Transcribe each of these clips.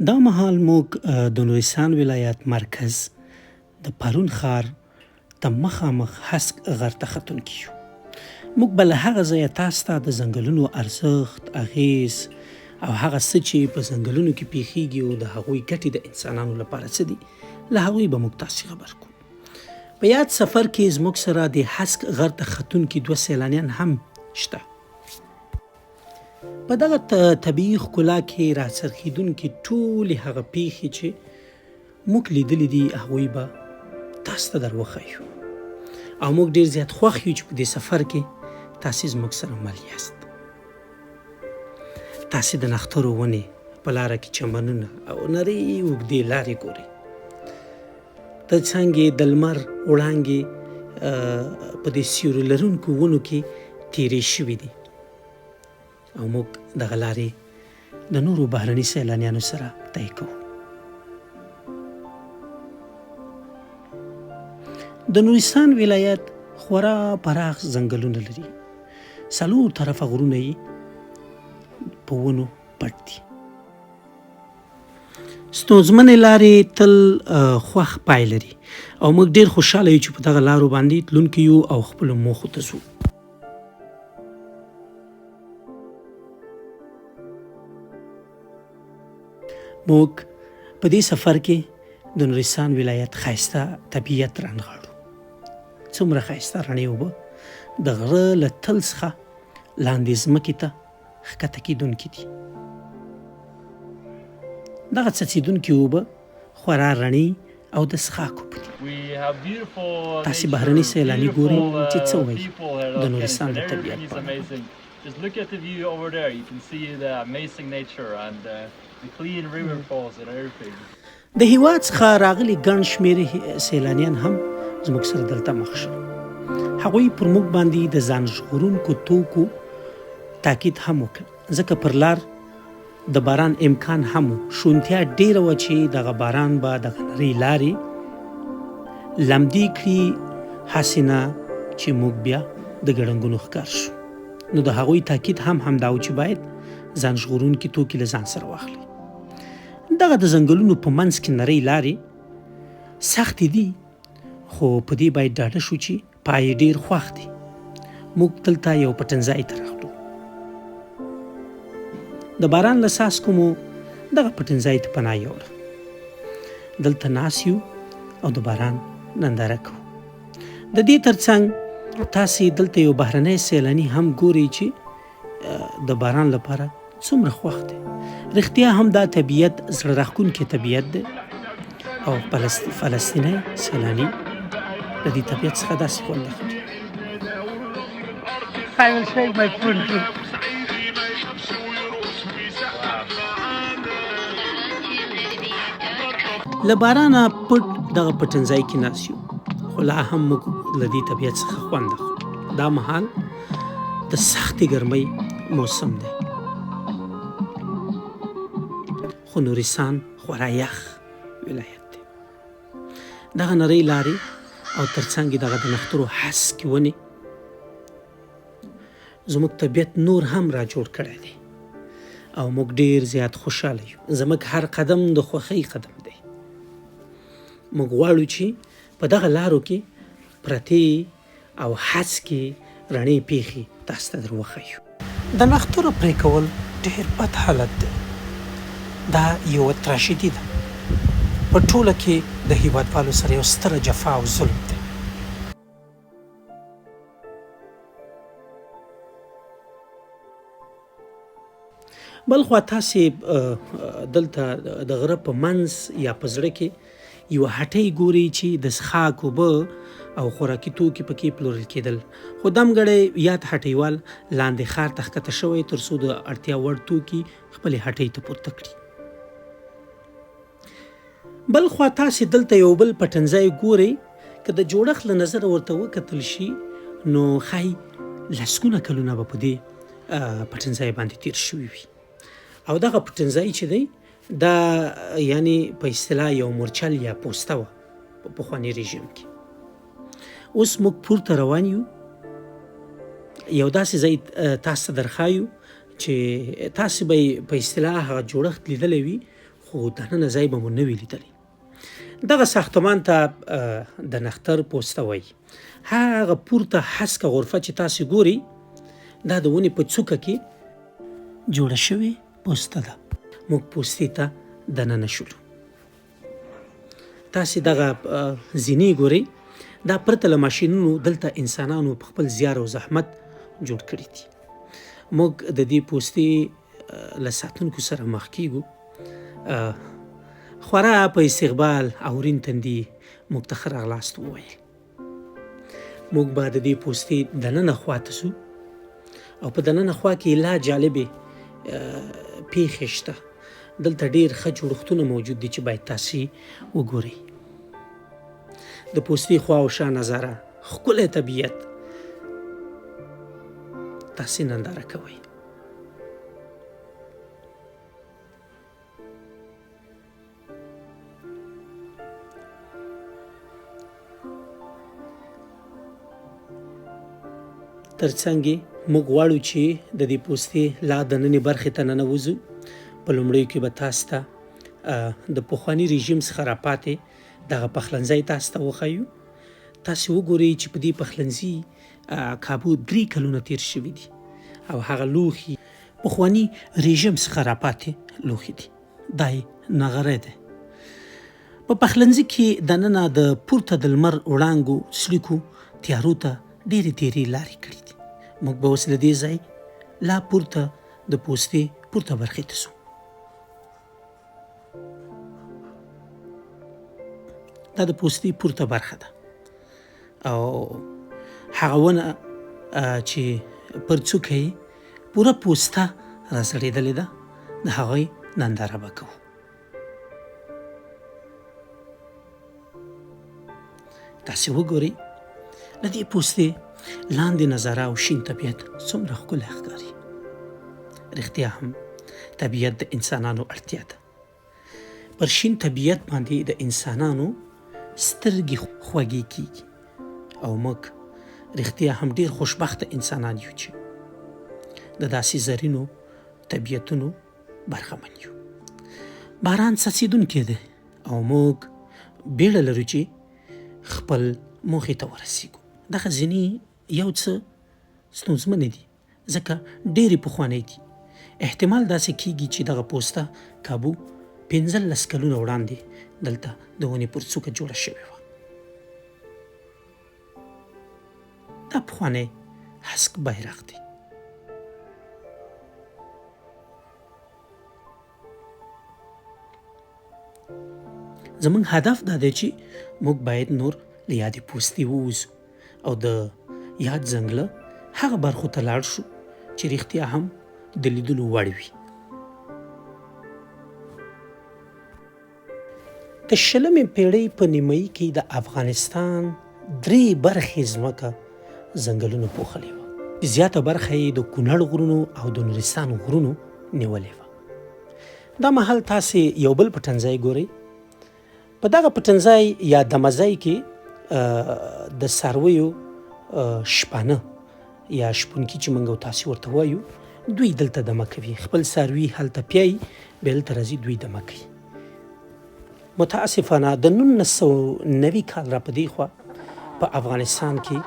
دا مهال موږ د نورستان ولایت مرکز د پرون ښار د مخامخ هسک غر ته ختونکي یو. موږ به له هغه ځایه تاسو ته د ځنګلونو ارزښت، اغیز او هغه څه چې په ځنګلونو کې پیښیږي او د هغوی ګټې د انسانانو لپاره څه دي، له هغوی به موږ تاسې خبر کړو. په یاد سفر کې زموږ سره د هسک غر ته ختونکي 2 سیلانیان هم شته. په دغه طبیعي ښکلا کې راڅرخېدونکې ټولې هغه پیښې چې موږ لیدلې دي هغوی به تاسو ته در وښیو او موږ ډېر زیات خوښ یو چې په دې سفر کې تاسې زموږ سره مل یاست. تاسې د نښترو ونې په لاره کې چمنونه او نرۍ اوږدې لارې ګورئ. تر څنګ د لمر وړانګې په دې سیوري لرونکو ونو کې تیرې شوي دي او موږ دغه لارې د نورو بهرني سیلانیانو سره طی کوو. د نورستان ولایت خورا پراخ ځنګلونه لري. 4 طرفه غرونه یې په ونو پټ دي. ستونزمنې لارې تل خوښ پای لري او موږ ډېر خوشحاله یو چې په دغه لارو باندې تلونکي یو او خپلو موخو ته ځو. موږ په دې سفر کې د نورستان ولایت ښایسته طبیعت رانغاړو. څومره ښایسته رڼې اوبه د غره له تل څخه لاندې ځمکې ته ښکته کېدونکي دي. دغه څڅېدونکي اوبه خورا رڼې او د څښاک اوبه دي. تاسې بهرني سیلاني ګورئ چې څه وایي د نورستان د طبیعت په اړه. Just look at the view over there. You can see the amazing nature and the clean river falls and everything. د هیواد څخه راغلي ګڼ شمېر سیلانیان هم زموږ سره دلته مخ شول. هغوی پر موږ باندې د ځان ژغورونکو توکو تاکید هم وکړ، ځکه پر لار د باران امکان هم و. شونتیا ډېره وه چې دغه باران به دغه نرۍ لارې لمدې کړي، هسې نه چې موږ بیا د ګړنګونو ښکار شو. نو د هغوی تاکید هم همدا و چې باید ځان ژغورونکي توکي له ځان سره واخلي. دغه د ځنګلونو په منځ کې نرۍ لارې سختې دي، خو په دې باید ډاډه شو چې پای یې ډېر خوښ دی. موږ دلته یو پټنځای ته راغلو. د باران له څاڅکو مو دغه پټنځای ته پناه یوړه. دلته ناست یو او د باران ننداره کوو. د دې ترڅنګ تاسې دلته یو بهرنی سیلاني هم ګورئ چې د باران لپاره څومره خوښ دی. رښتیا هم دا طبیعت زړه راښکونکی طبیعت دی او فلسطینی سیلاني د دې طبیعت څخه داسې خوند اخلي. I will shake my foot. له بارانه پټ دغه پټنځای کې ناست یو، خو لا هم موږ له دې طبیعت څخه خوند اخلو. دا مهال د سختې ګرمۍ موسم دی، خو نورستان خورا یخ ولایت دی. دغه نرۍ لارې او ترڅنګ یې دغه د نښترو هسکې ونې زموږ طبیعت نور هم را جوړ کړی دی او موږ ډېر زیات خوشحاله یو. زموږ هر قدم د خوښۍ قدم دی. موږ غواړو چې په دغه لارو کې پرتې او هسکې رڼې پیښې تاسو ته در وښیو. د نښترو پرې کول ډېر بد حالت دی. دا یوه تراژیدي ده. په ټوله کې د هیوادوالو سره یو ستره جفا او ظلم دی. بل خوا تاسې دلته د غره په منځ یا په زړه کې یوه هټۍ ګورئ چې د څښاک اوبه او خوراکي توکي پکې پلورل کېدل، خو دمګړی یاد هټۍوال لاندې ښار ته ښکته شوی تر څو د اړتیا وړ توکي خپلې هټۍ ته پورته کړي. بل خوا تاسې دلته یو بل پټنځای ګورئ، که د جوړښت له نظره ورته وکتل شي نو ښایي لسګونه کلونه به په دې پټنځای باندې تیر شوي وي. او دغه پټنځای چې دی دا یعنی په اصطلاح یو مورچل یا پوسته وه په پخواني رژیم کې. اوس موږ پورته روان یو، یو داسې ځای تاسو ته درښایو چې تاسې به په اصطلاح هغه جوړښت لیدلی وي، خو دننه ځای به مو نه وي لیدلی. دغه ساختمان ته د نختر پوسته وایي. هغه پورته هسکه غرفه چې تاسې ګورئ دا د ونې په څوکه کې جوړه شوې پوسته ده. موږ پوستې ته دننه شولو. تاسې دغه زینې ګورئ، دا پرته له ماشینونو دلته انسانانو په خپل زیار او زحمت جوړ کړي دي. موږ د دې پوستې له ساتونکو سره مخ کیږو. خورا په استقبال او ورین تندي موږ ته ښه راغلاست وویل. موږ به د دې پوستې دننه خوا ته ځو او په دننه خوا کې لا جالبې پیښې شته. دلته ډېر ښه جوړښتونه موجود دي چې باید تاسې وګورئ. د پوستې خوا او شا نظاره، ښکلی طبیعت تاسې ننداره کوئ. ترڅنګ موږ غواړو چې د دې پوستې لا دننې برخې ته ننوځو. په لومړیو کې به تاسو ته د پخواني رژیم څخه راپاتې دغه پخلنځی تاسو ته وښیو. تاسې وګورئ چې په دې پخلنځي کابو 3 کلونه تیر شوي دي او هغه لوښي پخواني رژیم څخه راپاتې لوښي دي. دا یې نغری دی. په پخلنځي کې دننه د پورته د لمر وړانګو څړیکو تیارو ته ډېرې تیرې لارې کړي دي. موږ به اوس له دې ځای لا پورته د پوستې پورته برخې ته ځو. دا د پوستې پورته برخه ده او هغه ونه چې پر څوکه یې پوره پوسته راځړېدلې ده، د هغې ننداره به کوو. تاسې وګورئ له دې پوستې لاندې نظاره او شین طبیعت څومره ښکلی ښکاري. رښتیا هم طبیعت د انسانانو اړتیا ده. پر شین طبیعت باندې د انسانانو سترګې خوږې کیږي او موږ رښتیا هم ډېر خوشبخته انسانان یو چې د داسې زرینو طبیعتونو برخمن یو. باران څڅېدونکی دی او موږ بیړه لرو چې خپل موخې ته ورسیږو. دغه ځینې یو څه ستونزمنې دي ځکه ډېرې پخوانۍ دي. احتمال داسې کیږي چې دغه پوسته کابو 15 کلونه وړاندې دلته د ونې پر څوکه جوړه شوې وه. دا پخوانی هسک بیرغ دی. زموږ هدف دا دی چې موږ باید نور له یادې پوستې ووځو او د یاد ځنګله هغه برخو ته لاړ شو چې رښتیا هم د لیدلو وړ وي. د 20مې پېړۍ په نیمایي کې د افغانستان 3 برخې ځمکه ځنګلونو پوښلې وه. زیاته برخه یې د کونړ غرونو او د نورستان غرونو نیولې وه. دا مهال تاسې یو بل پټنځای ګورئ. په دغه پټنځای یا دمځای کې د څارویو شپانه یا شپونکي چې موږ تاسې ورته وایو دوی دلته دمه کوي. خپل څاروي هلته پیایي، بیا هلته راځي دوی دمه کوي. متاسفانه د 1990 کال را په دې خوا په افغانستان کې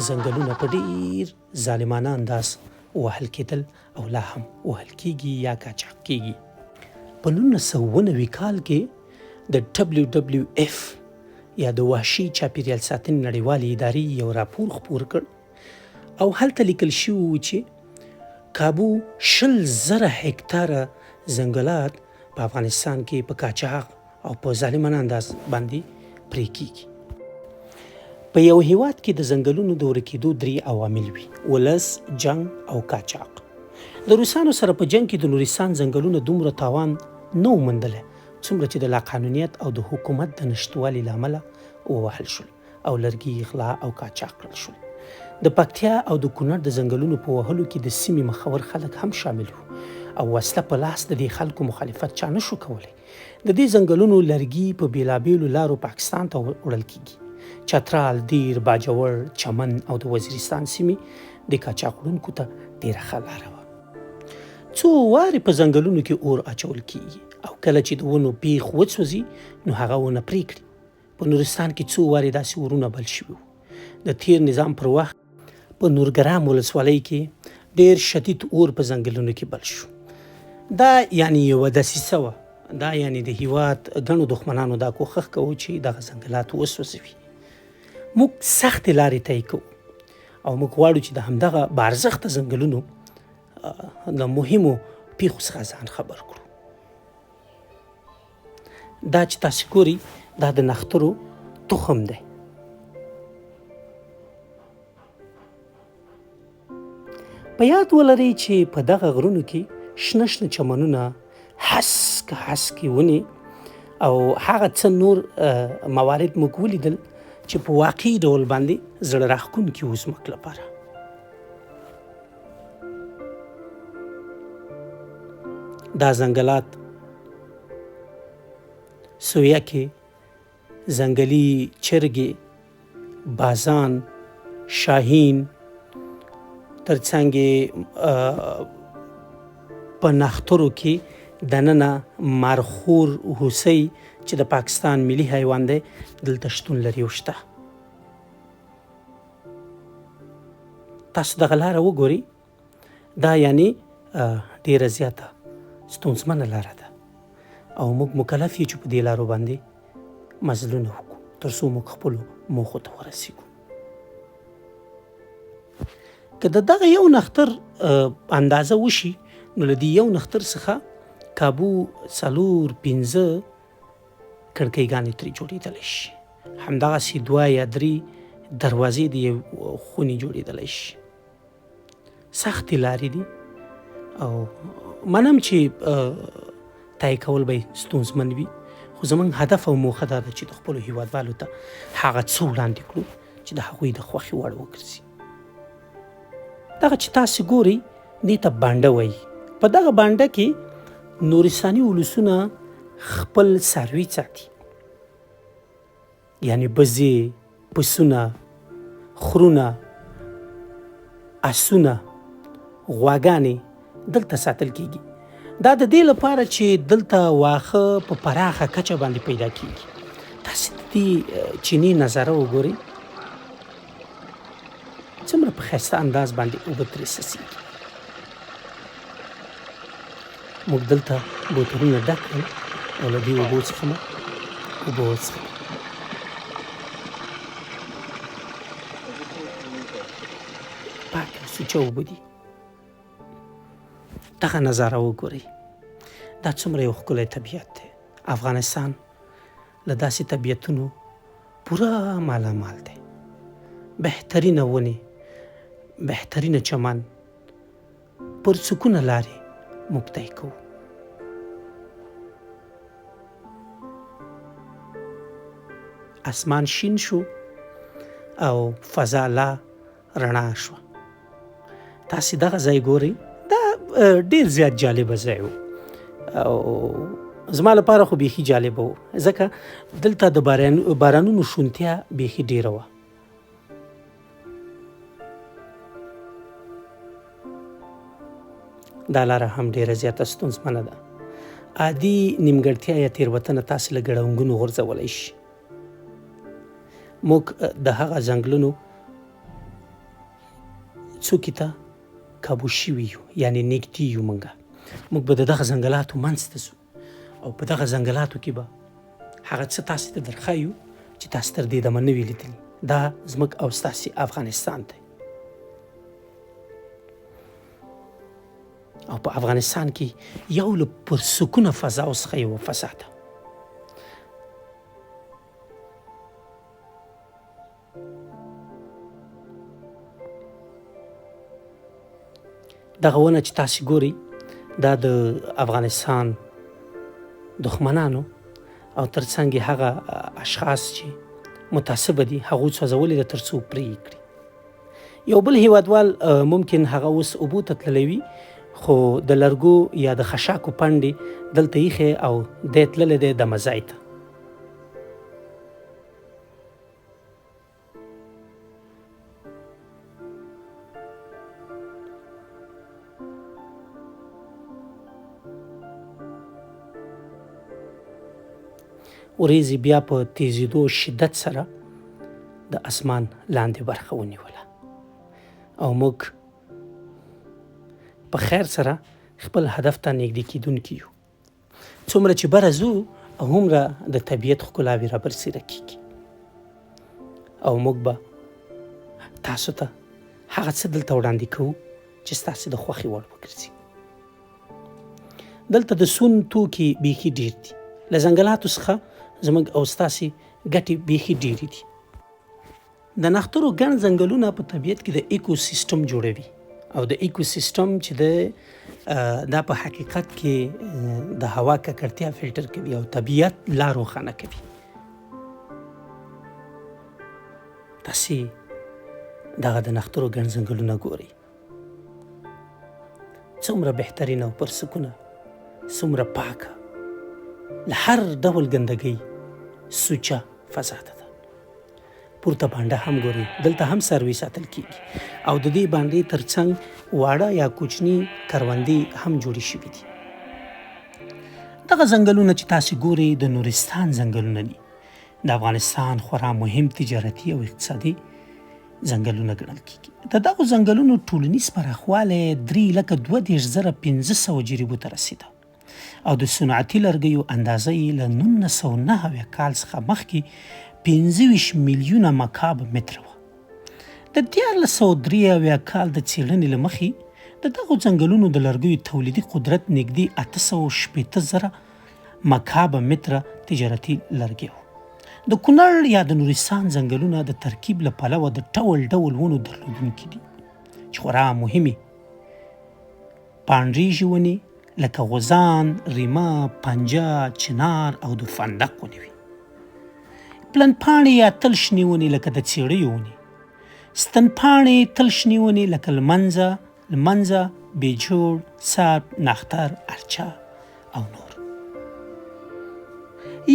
ځنګلونه په ډېر ظالمانه انداز وهل کېدل او لا هم وهل کېږي یا قاچاق کېږي. په 1990 کال کې د WWF یا د وحشي چاپیریال ساتنې نړیوالې ادارې یو راپور خپور کړ او هلته لیکل شوي و چې کابو 20,000 هکتاره ځنګلات په افغانستان کې په قاچاق او په ظالمانه انداز باندې پرې کېږي. په یو هیواد کې د ځنګلونو د ورکېدو 3 عوامل وي: ولس، جنګ او قاچاق. د روسانو سره په جنګ کې د نورستان ځنګلونه دومره تاوان نه و موندلی څومره چې د لاقانونیت او د حکومت د نشتوالي له امله ووهل شول او لرګي غلا او قاچاق کړل شول. د پکتیا او د کونړ د ځنګلونو په وهلو کې د سیمې مخور خلک هم شامل وو او وسله په لاس د دې خلکو مخالفت چا نه شو کولی. د دې ځنګلونو لرګي په بېلابېلو لارو پاکستان ته وړل کیږي. چترال، دیر، باجوړ، چمن او د وزیرستان سیمې د قاچاق وړونکو ته ډېره ښه لاره وه. څو وارې په ځنګلونو کې اور اچول کیږي او کله چې د ونو بیخ وسوځي نو هغه ونه پرې کړي. په نورستان کې څو وارې داسې ورونه بل شوي وو. د تیر نظام پر وخت په نورګرام ولسوالۍ کې ډېر شدید اور په ځنګلونو کې بل شو. دا یعنی یوه دسیسه وه. دا یعنی د هیواد ګڼو دښمنانو دا کوښښ کوو چې دغه ځنګلات وسوځوي. موږ سختې لارې طی کوو او موږ غواړو چې د همدغه بارزښته ځنګلونو د مهمو پیښو څخه ځان خبر کړو. دا چې تاسو ګورئ دا د نښترو تخم دی. په یاد ولرئ چې په دغه غرونو کې شنه شنه چمنونه، هسکې ونې او هغه څه نور موارد موږ ولیدل چې په واقعي ډول باندې زړه راښکونکي وو زموږ لپاره. دا ځنګلات سویکې، ځنګلي چرګې، بازان، شاهین، ترڅنګ په نښترو کې دننه مارخور هوسۍ چې د پاکستان ملي حیوان دی دلته شتون لري او شته. تاسو دغه لاره وګورئ. دا یعنی ډیره زیاته ستونزمنه لاره ده او موږ مکلف یو چې په دې لارو باندې مزلونه وکړو تر څو موږ خپلو موخو ته ورسیږو. که د دغه یو نښتر اندازه وشي نو له دې یو نښتر څخه کابو 4-5 کړکیګانې ترې جوړېدلی شي. همدغسې 2 یا 3 دروازې د یو خونې جوړېدلی شي. سختې لارې دي او منم چې طی کول به ستونزمن وي، خو زموږ هدف او موخه دا ده چې د خپلو هیوادوالو ته هغه څه وړاندې کړو چې د هغوی د خوښې وړ وګرځي. دغه چې تاسې ګورئ دې ته بانډه وایي. په دغه بانډه کې نورستاني ولسونه خپل څاروي ساتي، یعنی بزې، پسونه، خرونه، اسونه، غواګانې دلته ساتل کیږي. دا د دې لپاره چې دلته واښه په پراخه کچه باندې پیدا کیږي. تاسې د دې چینې نظاره وګورئ څومره په ښایسته انداز باندې اوبه ترې څڅېږي. موږ دلته بوتلونه ډک کړل او له دې اوبو څخه مو اوبه وڅښلې. پاکې سوچه اوبه دي. دغه نظاره وګورئ. دا څومره یو ښکلی طبیعت دی. افغانستان له داسې طبیعتونو پوره مالامال دی. بهترینه ونې، بهترینه چمن، پرسکونه لارې موږ طی کوو. اسمان شین شو او فضا لا رڼا شوه. تاسې دغه ځای ګورئ. دا ډېر زیات جالبه ځای و او زما لپاره خو بیخي جالبه و ځکه دلته د بارانونو شونتیا بیخي ډېره وه. دا لاره هم ډېره زیاته ستونزمنه ده. عادي نیمګړتیا یا تېروتنه تاسې له ګړنګونو غورځولی شي. موږ د هغه ځنګلونو څوکې ته کابو شوي یو، یعنې نږدې یو. موږ به د دغه ځنګلاتو منځ ته ځو او په دغه ځنګلاتو کې به هغه څه تاسې ته درښایو چې تاسې تر دې دمه نه وي لیدلي. دا زموږ او ستاسې افغانستان دی او په افغانستان کې یو له پرسکونه فضاو څخه یوه فضا ده. دغه ونه چې تاسې ګورئ دا د افغانستان دښمنانو او ترڅنګ یې هغه اشخاص چې متعصبه دي هغوی سوځولې ده تر څو پرې یې کړي. یو بل هیوادوال ممکن هغه اوس اوبو ته تللی وي خو د لرګو یا د خشاکو پنډې دلته ایښې او دی تللی دی دمه ځای ته. ورېځې بیا په تیزېدو شدت سره د اسمان لاندې برخه ونیوله او موږ په خیر سره خپل هدف ته نږدې کیدونکي یو. څومره چې بره ځو هومره د طبیعت ښکلاوې را برسېره کیږي او موږ به تاسو ته هغه څه دلته وړاندې کوو چې ستاسې د خوښې وړ وګرځي. دلته د سون توکي بیخي ډېر دي. له ځنګلاتو څخه زموږ او ستاسې ګټې بیخي ډېرې دي. د نښترو ګڼ ځنګلونه په طبیعت کې د ایکو سیستم جوړوي او د ایکو سیستم چې دا په حقیقت کې د هوا ککړتیا فلټر کوي او طبیعت لا روښانه کوي. تاسې دغه د نښترو ګڼ ځنګلونه ګورئ، څومره بهترینه او پرسکونه، څومره پاکه، له هر ډول ګندګۍ سوچه فضا ده. پورته بانډه هم ګورئ، دلته هم څاروي ساتل کیږي او د دې بانډې ترڅنګ واړه یا کوچني کروندې هم جوړې شوي دي. دغه ځنګلونه چې تاسې ګورئ د نورستان ځنګلونه دي. د افغانستان خورا مهم تجارتي او اقتصادي ځنګلونه ګڼل کیږي. د دغو ځنګلونو ټولنیز پراخوالی 3,15,500 جریبو ته رسیده او د صنعتي لرګیو اندازه یې له 1990 کال څخه مخکې 25 میلیونه مکعب متره وه. د 1383 کال د څېړنې له مخې د دغو ځنګلونو د لرګیو تولیدي قدرت نږدې 880,000 مکعب متره تجارتي لرګي وو. د کونړ یا د نورستان ځنګلونه د ترکیب له پلوه د ډول ډول ونو درلودونکي دي چې خورا مهمې پاڼریزې ونې لکه غوزان، ریمه، پنجه، چنار او د فندق ونې وي. پلنپاڼې یا تل شنې ونې لکه د څېړیو ونې، ستنپاڼې تل شنې ونې لکه لمنځه، بیجوړ، سرب، نښتر، ارچه او نور.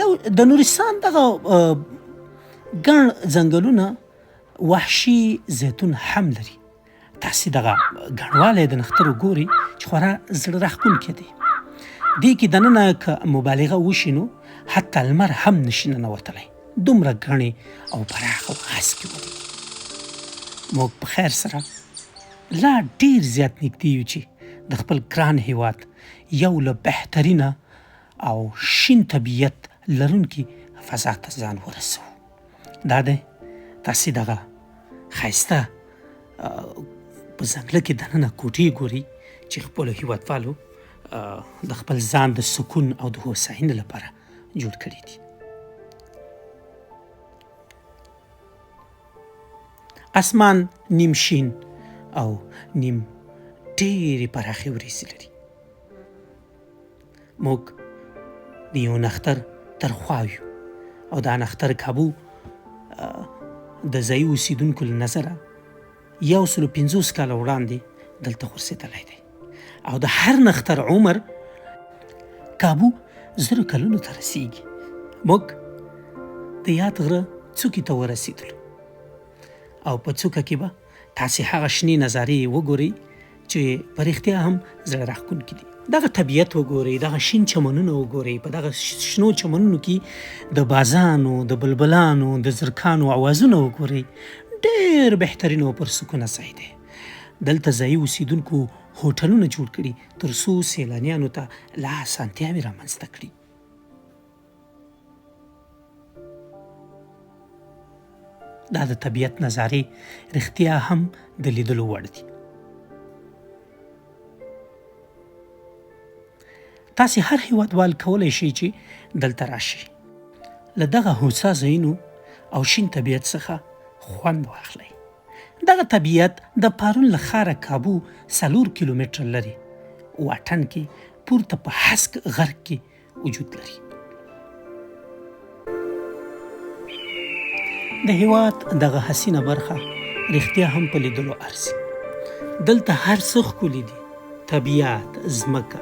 یو د نورستان دغه ګڼ ځنګلونه وحشي زیتون هم لري. تاسې دغه ګڼوالی د نښترو ګورئ چې خورا زړه راښکونکی دی. دې کې دننه که مبالغه وشي نو حتی لمر هم نشي ننوتلی، دومره ګڼې او پراخه او هسکې ونې. موږ په خیر سره لا ډېر زیات نږدې یو چې د خپل ګران هیواد یو له بهترینه او شین طبیعت لرونکي فضا ته ځان ورسوو. دا دی تاسې دغه ښایسته په ځنګله کې دننه کوټې ګورئ چې خپلو هیوادوالو د خپل ځان د سکون او د هوساینې لپاره جوړ کړي دي. اسمان نیم شین او نیم ډېرې پراخې وریځې لري. موږ د یو نښتر تر خوا یو او دا نښتر کابو د ځایي اوسېدونکو له نظره 150 کاله وړاندې دلته غورځېدلی دی او د هر نښتر عمر کابو 1000 کلونو ته رسیږي. موږ د یاد غره څوکې ته ورسېدلو او په څوکه کې به تاسې هغه شنې نظارې وګورئ چې په رښتیا هم زړه راښکونکي دي. دغه طبیعت وګورئ، دغه شین چمنونه وګورئ. په دغه شنو چمنونو کې د بازانو، د بلبلانو، د زرکانو اوازونه وګورئ. ډېر بهترین او پرسکونه ځای دی. دلته ځایي اوسېدونکو هوټلونه جوړ کړي تر څو سیلانیانو ته لا اسانتیاوې رامنځته کړي. دا د طبیعت نظارې رښتیا هم د لیدلو وړ دي. تاسې هر هیوادوال کولی شئ چې دلته راشئ، له دغه هوسا ځایونو او شین طبیعت څخه خوند واخلئ. دغه طبیعت د پارون له ښاره کابو 4 کیلومتره لرې واټن کې پورته په هسک غر کې وجود لري. د هیواد دغه حسینه برخه رښتیا هم په لیدلو ارزي. دلته هر څه ښکلي دي، طبیعت، ځمکه،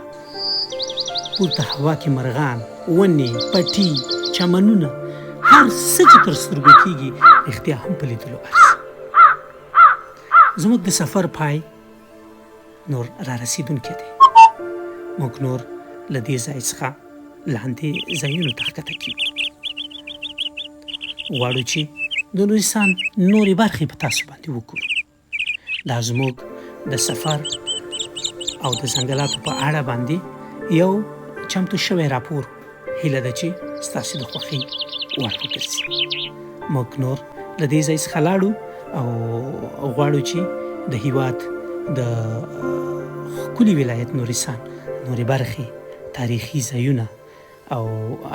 پورته هوا کې مرغان، ونې، پټي، چمنونه، هر څه چې تر سترګو کېږي رښتیا هم په لیدلو ارزي. زموږ د سفر پای نور را رسیدونکی دی. موږ نور له دې ځای څخه لاندې ځایونو ته ښکته کېږو. غواړو چې د نورستان نورې برخې په تاسو باندې وکړو. دا زموږ د سفر او د ځنګلاتو په اړه باندې یو چمتو شوی راپور هیله ده چې ستاسو د خوښۍ وړ وګرځي. موږ نور له دې ځای څخه لاړو او غواړو چې د هیواد د ښکلي ولایت نورستان نورې برخې، تاریخي ځایونه او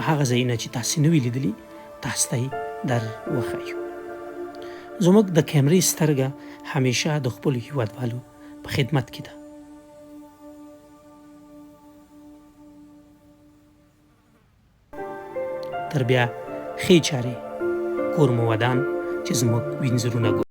هغه ځایونه چې تاسو نه وی لیدلي تاسو ته در وښیو. زموږ د کیمرې سترګه همیشه د خپلو هیوادوالو په خدمت کې ده. تر بیا ښې چارې کور مو ودان چې زموږ وینځرونه